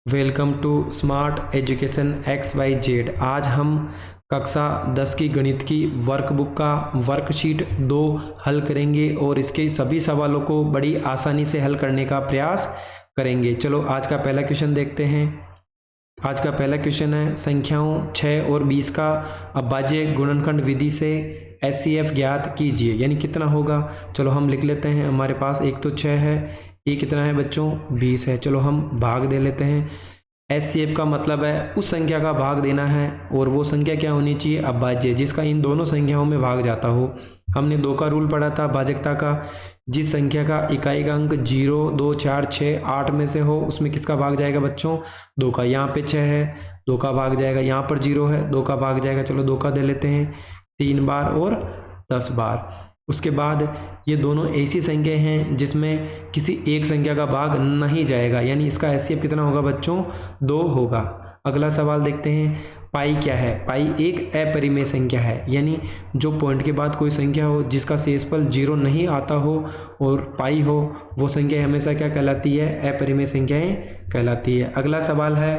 Welcome to smart education XYZ। आज हम कक्षा 10 की गणित की वर्कबुक का वर्कशीट 2 हल करेंगे और इसके सभी सवालों को बड़ी आसानी से हल करने का प्रयास करेंगे। चलो आज का पहला क्वेश्चन देखते हैं। आज का पहला क्वेश्चन है संख्याओं 6 और 20 का अभाज्य गुणनखंड विधि से HCF ज्ञात कीजिए, यानी कितना होगा। चलो हम लिख लेते हैं। हमारे पास एक तो 6 है, ये कितना है बच्चों 20 है। चलो हम भाग दे लेते हैं। HCF का मतलब है उस संख्या का भाग देना है और वो संख्या क्या होनी चाहिए, अभाज्य, जिसका इन दोनों संख्याओं में भाग जाता हो। हमने 2 का रूल पढ़ा था भाजकता का। जिस संख्या का इकाई का अंक 0, 2, 4, 6, 8 में से हो उसमें किसका भाग जाएगा बच्चों, 2 का। यहाँ पे 6 है, 2 का भाग जाएगा। यहाँ पर 0 है, 2 का भाग जाएगा। चलो 2 का दे लेते हैं 3 बार और 10 बार। उसके बाद ये दोनों ऐसी संख्या हैं जिसमें किसी एक संख्या का भाग नहीं जाएगा, यानी इसका HCF कितना होगा बच्चों, 2 होगा। अगला सवाल देखते हैं। पाई क्या है। पाई एक अपरिमेय संख्या है, यानी जो पॉइंट के बाद कोई संख्या हो जिसका शेषफल 0 नहीं आता हो और पाई हो, वो संख्या हमेशा क्या कहलाती है, अपरिमेय संख्याएं कहलाती है। अगला सवाल है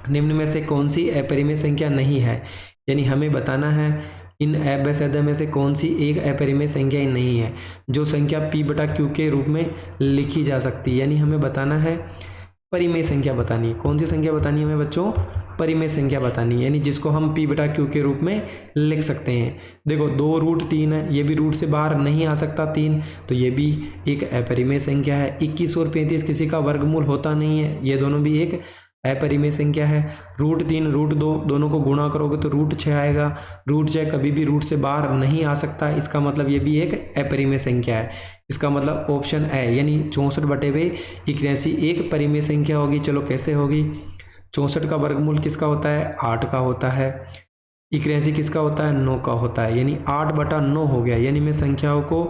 निम्न में से कौन सी अपरिमेय संख्या नहीं है, यानी हमें बताना है इन अभेद में से कौन सी एक अपरिमेय संख्या नहीं है जो संख्या P/Q के रूप में लिखी जा सकती है, यानी हमें बताना है परिमेय संख्या बतानी है। कौन सी संख्या बतानी है हमें बच्चों, परिमेय संख्या बतानी है, यानी जिसको हम P/Q के रूप में लिख सकते हैं। देखो 2√3 है, ये भी रूट से बाहर नहीं आ सकता 3, तो ये भी एक अपरिमेय संख्या है। 21 और 35 किसी का वर्गमूल होता नहीं है, ये दोनों भी एक अपरिमेय संख्या है। √3 √2 दोनों को गुणा करोगे तो √6 आएगा। √6 कभी भी रूट से बाहर नहीं आ सकता, इसका मतलब ये भी एक अपरिमेय संख्या है। इसका मतलब ऑप्शन है, यानी 64/81 एक परिमेय संख्या होगी। चलो कैसे होगी। 64 का वर्गमूल किसका होता है, 8 का होता है। 81 किसका होता है, 9 का होता है, यानी 8/9 हो गया। यानी मैं संख्याओं को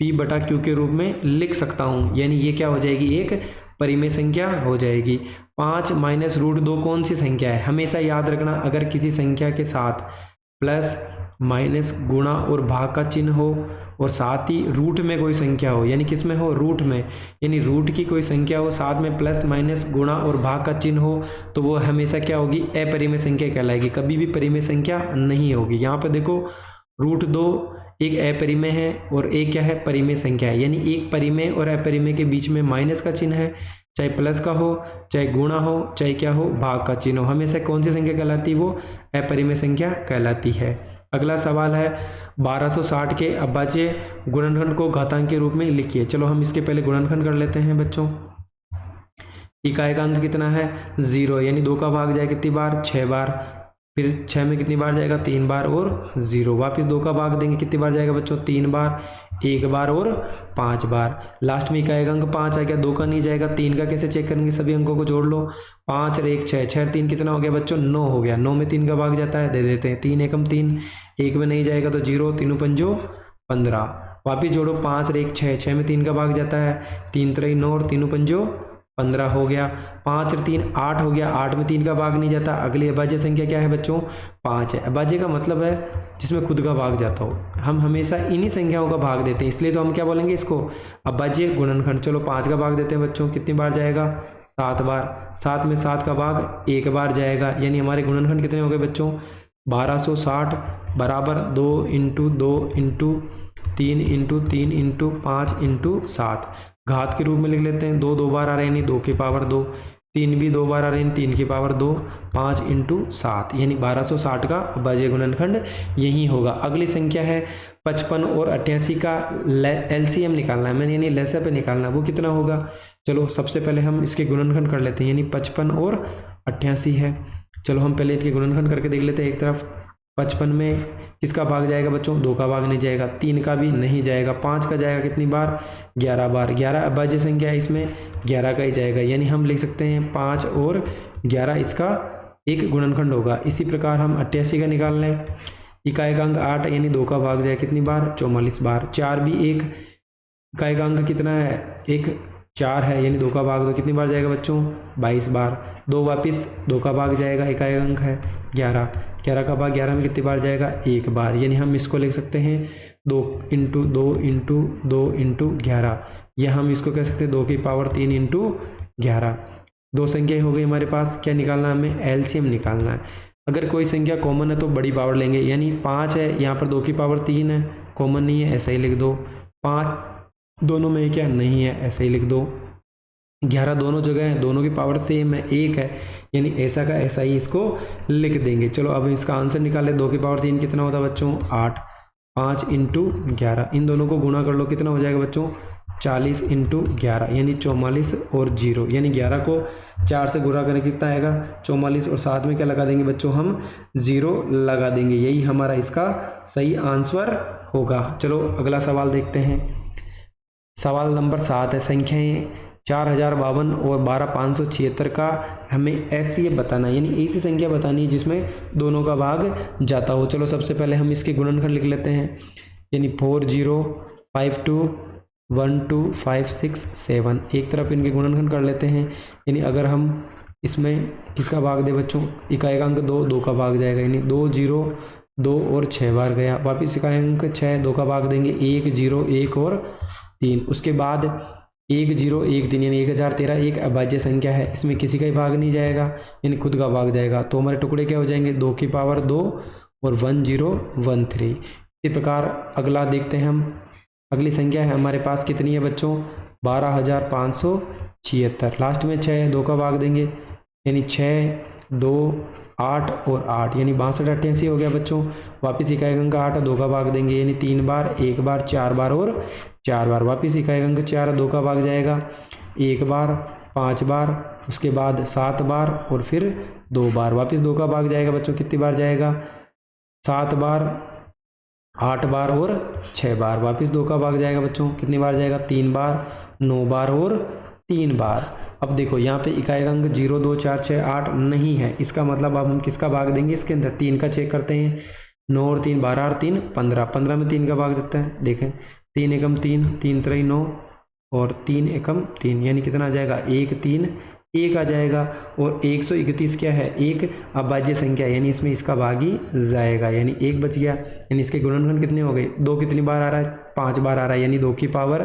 P/Q के रूप में लिख सकता हूँ, यानी ये क्या हो जाएगी, एक परिमेय संख्या हो जाएगी। 5 - √2 कौन सी संख्या है। हमेशा याद रखना, अगर किसी संख्या के साथ प्लस माइनस गुणा और भाग का चिन्ह हो और साथ ही रूट में कोई संख्या हो, यानी किस में हो, रूट में, यानी रूट की कोई संख्या हो साथ में प्लस माइनस गुणा और भाग का चिन्ह हो, तो वो हमेशा क्या होगी, अपरिमेय संख्या कहलाएगी, कभी भी परिमेय संख्या नहीं होगी। यहाँ पर देखो √2 एक अपरिमेय है और एक क्या है, परिमेय संख्या है, यानी एक परिमेय और अपरिमेय के बीच में माइनस का चिन्ह है, चाहे प्लस का हो, चाहे गुणा हो, चाहे क्या हो, भाग का चिन्ह हो, हमेशा कौन सी संख्या कहलाती है, वो अपरिमेय संख्या कहलाती है। अगला सवाल है 1260 के अभाज्य गुणनखंड को घातांक के रूप में लिखिए। चलो हम इसके पहले गुणनखंड कर लेते हैं बच्चों। इकाई का अंक कितना है, 0, यानी 2 का भाग जाए कितनी बार, 6 बार। फिर 6 में कितनी बार जाएगा, 3 बार और 0। वापस 2 का भाग देंगे, कितनी बार जाएगा बच्चों, 3 बार, 1 बार और 5 बार। लास्ट में इकाई का अंक 5 आ गया, 2 का नहीं जाएगा। 3 का कैसे चेक करेंगे, सभी अंकों को जोड़ लो। 5 और 1 6, 6 और 3 कितना हो गया बच्चों, 9 हो गया। 9 में 3 का भाग जाता है, दे देते हैं 3 एकम 3, 1 में नहीं जाएगा तो 0, 3 पंजो 15। वापिस जोड़ो, 5 और 1 6, 6 में 3 का भाग जाता है, 3 3 9 और 3 पंजो 15 हो गया। 5 और 3 8 हो गया, 8 में 3 का भाग नहीं जाता। अगली अभाज्य संख्या क्या है बच्चों, 5 है। अभाज्य का मतलब है जिसमें खुद का भाग जाता हो। हम हमेशा इन्हीं संख्याओं का भाग देते हैं, इसलिए तो हम क्या बोलेंगे इसको, अभाज्य गुणनखंड। चलो 5 का भाग देते हैं बच्चों, कितनी बार जाएगा, 7 बार। 7 में 7 का भाग 1 बार जाएगा, यानी हमारे गुणनखंड कितने हो गए बच्चों, 1260 बराबर 2 × 2 × 3 × 3 × 5 × 7। घात के रूप में लिख लेते हैं। 2 2 बार आ रहे हैं, यानी 2 की पावर 2। 3 भी 2 बार आ रहे हैं, 3 की पावर 2। 5 × 7, यानी 1260 का अभाज्य गुणनखंड यही होगा। अगली संख्या है 55 और 88 का LCM निकालना है, मैंने यानी लसा पे निकालना है, वो कितना होगा। चलो सबसे पहले हम इसके गुणनखंड कर लेते हैं, यानी 55 और 88 है। चलो हम पहले इसके गुणनखंड करके देख लेते हैं। एक तरफ 55 में किसका भाग जाएगा बच्चों, 2 का भाग नहीं जाएगा, 3 का भी नहीं जाएगा, 5 का जाएगा कितनी बार, 11 बार। 11 अभाज्य संख्या है, इसमें 11 का ही जाएगा, यानी हम लिख सकते हैं 5 और 11 इसका एक गुणनखंड होगा। इसी प्रकार हम 88 का निकाल लें। इकाई का अंक 8 यानी 2 का भाग जाएगा कितनी बार, 44 बार। 4 भी एक इकाई का अंक कितना है, एक 4 है, यानी 2 का भाग दो, कितनी बार जाएगा बच्चों, 22 बार। 2 वापिस 2 का भाग जाएगा, इकाई अंक है 11। 11 का भाग 11 में कितनी बार जाएगा, 1 बार, यानी हम इसको लिख सकते हैं 2 × 2 × 2 × 11, या हम इसको कह सकते हैं 2 की पावर 3 × 11। दो संख्या हो गई हमारे पास, क्या निकालना है हमें, एलसीएम निकालना है। अगर कोई संख्या कॉमन है तो बड़ी पावर लेंगे, यानी 5 है, यहाँ पर 2 की पावर 3 है, कॉमन नहीं है, ऐसा ही लिख दो। 5 दोनों में क्या नहीं है, ऐसा ही लिख दो। 11 दोनों जगह है, दोनों की पावर सेम है, 1 है, यानी ऐसा का ऐसा ही इसको लिख देंगे। चलो अब इसका आंसर निकाले। 2 की पावर 3 कितना होता है बच्चों, 8। 5 इंटू 11, इन दोनों को गुणा कर लो, कितना हो जाएगा बच्चों, 40 इंटू 11 यानी 44 और 0, यानी 11 को 4 से गुणा करें कितना आएगा, 44, और साथ में क्या लगा देंगे बच्चों, हम 0 लगा देंगे। यही हमारा इसका सही आंसर होगा। चलो अगला सवाल देखते हैं। सवाल नंबर 7 है, संख्याएं 4052 और 12576 का हमें एचसीएफ बताना है, यानी ऐसी संख्या बतानी है जिसमें दोनों का भाग जाता हो। चलो सबसे पहले हम इसके गुणनखंड लिख लेते हैं, यानी 4052 12567, एक तरफ इनके गुणनखंड कर लेते हैं। यानी अगर हम इसमें किसका भाग दे बच्चों, इकाई का अंक 2, 2 का भाग जाएगा, यानी 2 0 2 और 6 बार गया। वापिस इकाई अंक 6, 2 का भाग देंगे, 1 0 1 और 3। उसके बाद 1 0 1 3, यानी 1013 एक अभाज्य संख्या है, इसमें किसी का ही भाग नहीं जाएगा, यानी खुद का भाग जाएगा। तो हमारे टुकड़े क्या हो जाएंगे, 2 की पावर 2 और 1013। इसी प्रकार अगला देखते हैं हम। अगली संख्या है हमारे पास कितनी है बच्चों, 12576। लास्ट में 6 है, 2 का भाग देंगे, यानी 6 2 8 और 8, यानी 62 88 हो गया बच्चों। वापिस इकाई अंक 8, 2 का भाग देंगे, यानी 3 बार, 1 बार, 4 बार और 4 बार। वापिस इकाई अंक 4, 2 का भाग जाएगा, 1 बार, 5 बार, उसके बाद 7 बार और फिर 2 बार। वापिस 2 का भाग जाएगा बच्चों, कितनी बार जाएगा, 7 बार, 8 बार और 6 बार। वापिस 2 का भाग जाएगा बच्चों, कितनी बार जाएगा, 3 बार, 9 बार और 3 बार। अब देखो यहाँ पे इकाई अंक 0 2 4 6 8 नहीं है, इसका मतलब अब हम किसका भाग देंगे, इसके अंदर 3 का चेक करते हैं। 9 और 3 12 और 3 15, 15 में 3 का भाग देते हैं। देखें 3 एकम 3, 3 3 9 और 3 एकम 3, यानी कितना आ जाएगा, 1 3 1 आ जाएगा। और 131 क्या है, एक अभाज्य संख्या, यानी इसमें इसका भाग ही जाएगा, यानी 1 बच गया। यानी इसके गुणनखंड कितने हो गए, 2 कितनी बार आ रहा है, 5 बार आ रहा है, यानी 2 की पावर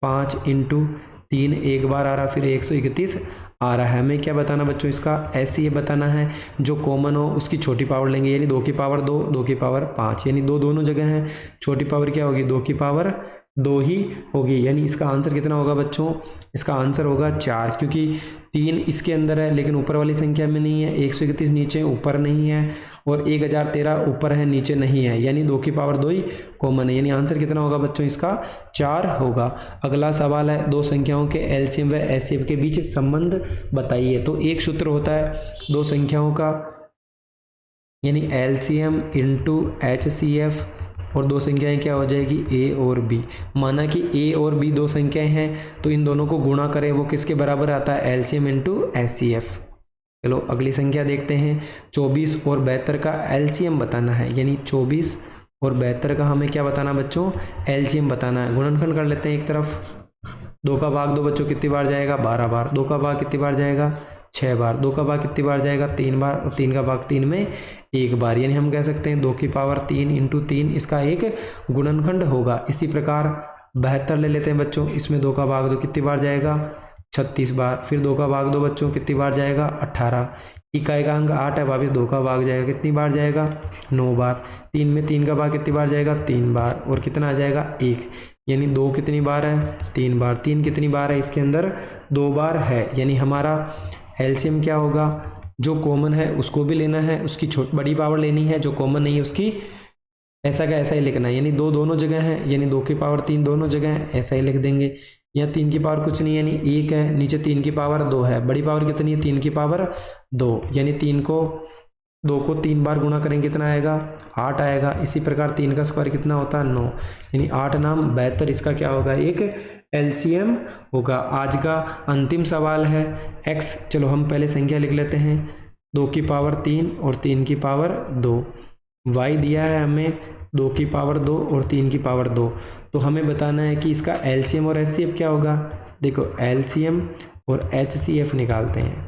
5 इंटू 3 1 बार आ रहा है, फिर 131 आ रहा है। हमें क्या बताना बच्चों, इसका ऐसे ये बताना है, जो कॉमन हो उसकी छोटी पावर लेंगे, यानी 2 की पावर 2 2 की पावर 5, यानी 2 दोनों जगह है, छोटी पावर क्या होगी, 2 की पावर 2 ही होगी। यानी इसका आंसर कितना होगा बच्चों, इसका आंसर होगा 4, क्योंकि 3 इसके अंदर है लेकिन ऊपर वाली संख्या में नहीं है। 131 नीचे ऊपर नहीं है और 1013 ऊपर है नीचे नहीं है, यानी 2 की पावर 2 ही कॉमन है। यानी आंसर कितना होगा बच्चों, इसका 4 होगा। अगला सवाल है, दो संख्याओं के एलसीएम व एचसीएफ के बीच संबंध बताइए। तो एक सूत्र होता है दो संख्याओं का, यानी एलसीएम इंटू एचसीएफ, और दो संख्याएं क्या हो जाएगी, ए और बी। माना कि ए और बी दो संख्याएं हैं तो इन दोनों को गुणा करें, वो किसके बराबर आता है, एलसीएम इंटू एचसीएफ। चलो अगली संख्या देखते हैं। 24 और 72 का एलसीएम बताना है, यानी 24 और 72 का हमें क्या बताना बच्चों, एलसीएम बताना है। गुणनखंड कर लेते हैं एक तरफ, 2 का भाग 2 बच्चों कितनी बार जाएगा, 12 बार। 2 का भाग कितनी बार जाएगा, 6 बार। 2 का भाग कितनी बार जाएगा, 3 बार। और 3 का भाग 3 में 1 बार, यानी हम कह सकते हैं 2 की पावर 3 इंटू 3 इसका एक गुणनखंड होगा। इसी प्रकार 72 ले लेते हैं बच्चों, इसमें 2 का भाग 2 कितनी बार जाएगा, 36 बार। फिर 2 का भाग 2 बच्चों कितनी बार जाएगा, 18। इकाई का अंक 8 है, वापिस 2 का भाग जाएगा, कितनी बार जाएगा, 9 बार। 3 में 3 का भाग कितनी बार जाएगा, 3 बार। और कितना आ जाएगा, 1, यानी 2 कितनी बार है, 3 बार। 3 कितनी बार है, इसके अंदर 2 बार है। यानी हमारा एलसीएम क्या होगा, जो कॉमन है उसको भी लेना है, उसकी बड़ी पावर लेनी है, जो कॉमन नहीं है उसकी ऐसा का ऐसा ही लिखना है। यानी 2 दोनों जगह है, यानी 2 की पावर 3 दोनों जगह है, ऐसा ही लिख देंगे। यहाँ 3 की पावर कुछ नहीं, यानी 1 है, नीचे 3 की पावर 2 है। बड़ी पावर कितनी है, 3 की पावर 2, यानी 2 को 3 बार गुणा करेंगे कितना आएगा, 8 आएगा। इसी प्रकार 3 का स्क्वायर कितना होता है, 9, यानी 8 नाम 72 इसका क्या होगा, एक एलसीएम होगा। आज का अंतिम सवाल है x। चलो हम पहले संख्या लिख लेते हैं, 2 की पावर 3 और 3 की पावर 2। y दिया है हमें 2 की पावर 2 और 3 की पावर 2। तो हमें बताना है कि इसका एलसीएम और एचसीएफ क्या होगा। देखो एलसीएम और एचसीएफ निकालते हैं।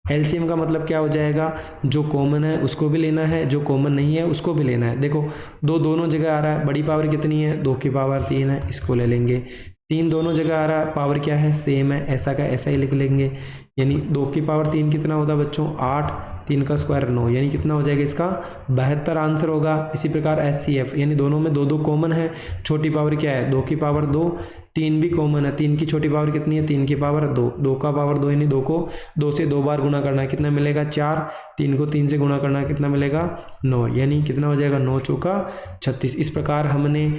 एलसीएम का मतलब क्या हो जाएगा, जो कॉमन है उसको भी लेना है, जो कॉमन नहीं है उसको भी लेना है। देखो 2 दोनों जगह आ रहा है, बड़ी पावर कितनी है, 2 की पावर 3 है, इसको ले लेंगे। 3 दोनों जगह आ रहा है, पावर क्या है, सेम है, ऐसा का ऐसा ही लिख लेंगे। यानी 2 की पावर 3 कितना होता है बच्चों, 8, 3 का स्क्वायर 9, यानी कितना हो जाएगा इसका 72 आंसर होगा। इसी प्रकार HCF, यानी दोनों में 2 2 कॉमन है, छोटी पावर क्या है 2 की पावर 2, 3 भी कॉमन है, 3 की छोटी पावर कितनी है 3 की पावर 2, 2 का पावर 2, यानी 2 को 2 से 2 बार गुणा करना है, कितना मिलेगा 4, 3 को 3 से गुणा करना है, कितना मिलेगा 9, यानी कितना हो जाएगा 9 चौका 36। इस प्रकार हमने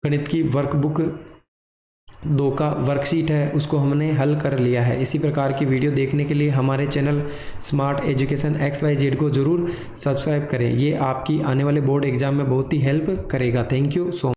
गणित की वर्कबुक 2 का वर्कशीट है उसको हमने हल कर लिया है। इसी प्रकार की वीडियो देखने के लिए हमारे चैनल स्मार्ट एजुकेशन XYZ को ज़रूर सब्सक्राइब करें, ये आपकी आने वाले बोर्ड एग्जाम में बहुत ही हेल्प करेगा। Thank you so much.